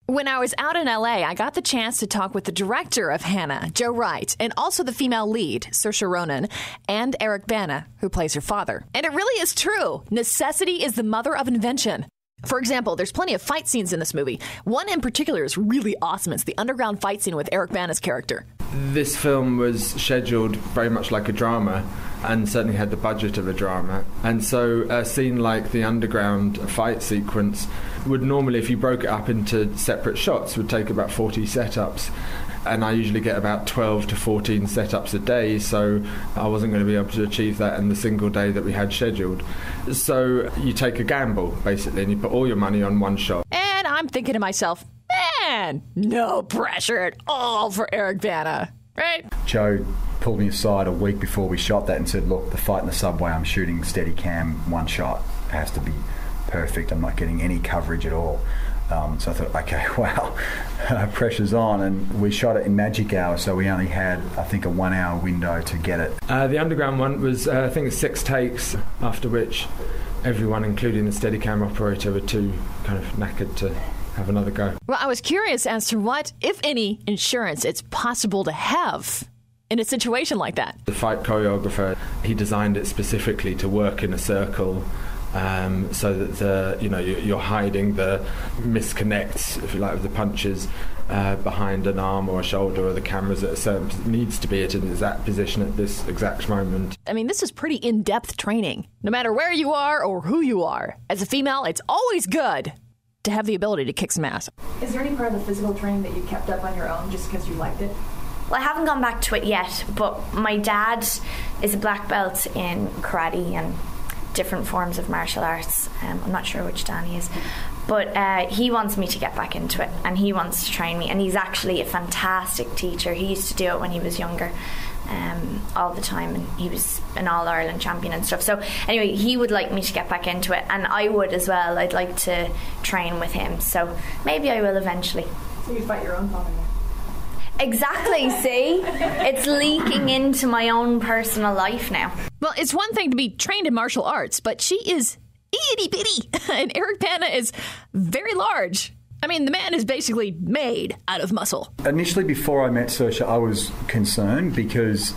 When I was out in LA, I got the chance to talk with the director of Hanna, Joe Wright, and also the female lead, Saoirse Ronan, and Eric Bana, who plays her father. And it really is true. Necessity is the mother of invention. For example, there's plenty of fight scenes in this movie. One in particular is really awesome. It's the underground fight scene with Eric Bana's character. This film was scheduled very much like a drama and certainly had the budget of a drama. And so a scene like the underground fight sequence would normally, if you broke it up into separate shots, would take about 40 setups. And I usually get about 12 to 14 setups a day, so I wasn't going to be able to achieve that in the single day that we had scheduled. So you take a gamble, basically, and you put all your money on one shot. And I'm thinking to myself, man, no pressure at all for Eric Bana, right? Joe pulled me aside a week before we shot that and said, look, the fight in the subway, I'm shooting steady cam, one shot. It has to be perfect. I'm not getting any coverage at all. So I thought, okay, wow, pressure's on. And we shot it in magic hour, so we only had, I think, a 1 hour window to get it. The underground one was, I think, 6 takes, after which everyone, including the Steadicam operator, were too kind of knackered to have another go. Well, I was curious as to what, if any, insurance it's possible to have in a situation like that. The fight choreographer, he designed it specifically to work in a circle, so that you're hiding the misconnects, if you like, of the punches behind an arm or a shoulder, or the camera's at a certain needs to be at an exact position at this exact moment. I mean, this is pretty in-depth training, no matter where you are or who you are. As a female, it's always good to have the ability to kick some ass. Is there any part of the physical training that you kept up on your own just because you liked it? Well, I haven't gone back to it yet, but my dad is a black belt in karate and different forms of martial arts. I'm not sure which Dan he is, but he wants me to get back into it, and he wants to train me, and he's actually a fantastic teacher. He used to do it when he was younger, all the time, and he was an All-Ireland champion and stuff. So anyway, he would like me to get back into it, and I would as well. I'd like to train with him, so maybe I will eventually. So you fight your own father now? Exactly, see? It's leaking into my own personal life now. Well, it's one thing to be trained in martial arts, but she is itty-bitty, and Eric Bana is very large. I mean, the man is basically made out of muscle. Initially, before I met Saoirse, I was concerned because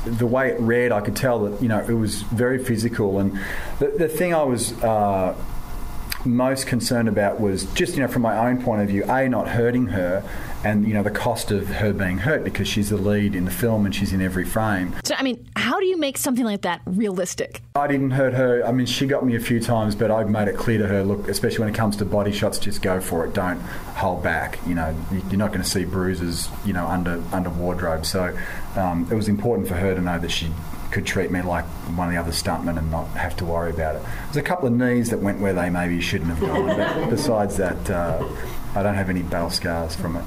the way it read, I could tell that, it was very physical. And the thing I was most concerned about was just, from my own point of view, not hurting her, and the cost of her being hurt, because she's the lead in the film and she's in every frame. So, I mean, how do you make something like that realistic? I didn't hurt her. I mean, she got me a few times, but I've made it clear to her, look, especially when it comes to body shots, just go for it. Don't hold back. You're not going to see bruises, under wardrobe. So it was important for her to know that she could treat me like one of the other stuntmen and not have to worry about it. There's a couple of knees that went where they maybe shouldn't have gone, but besides that, I don't have any battle scars from it.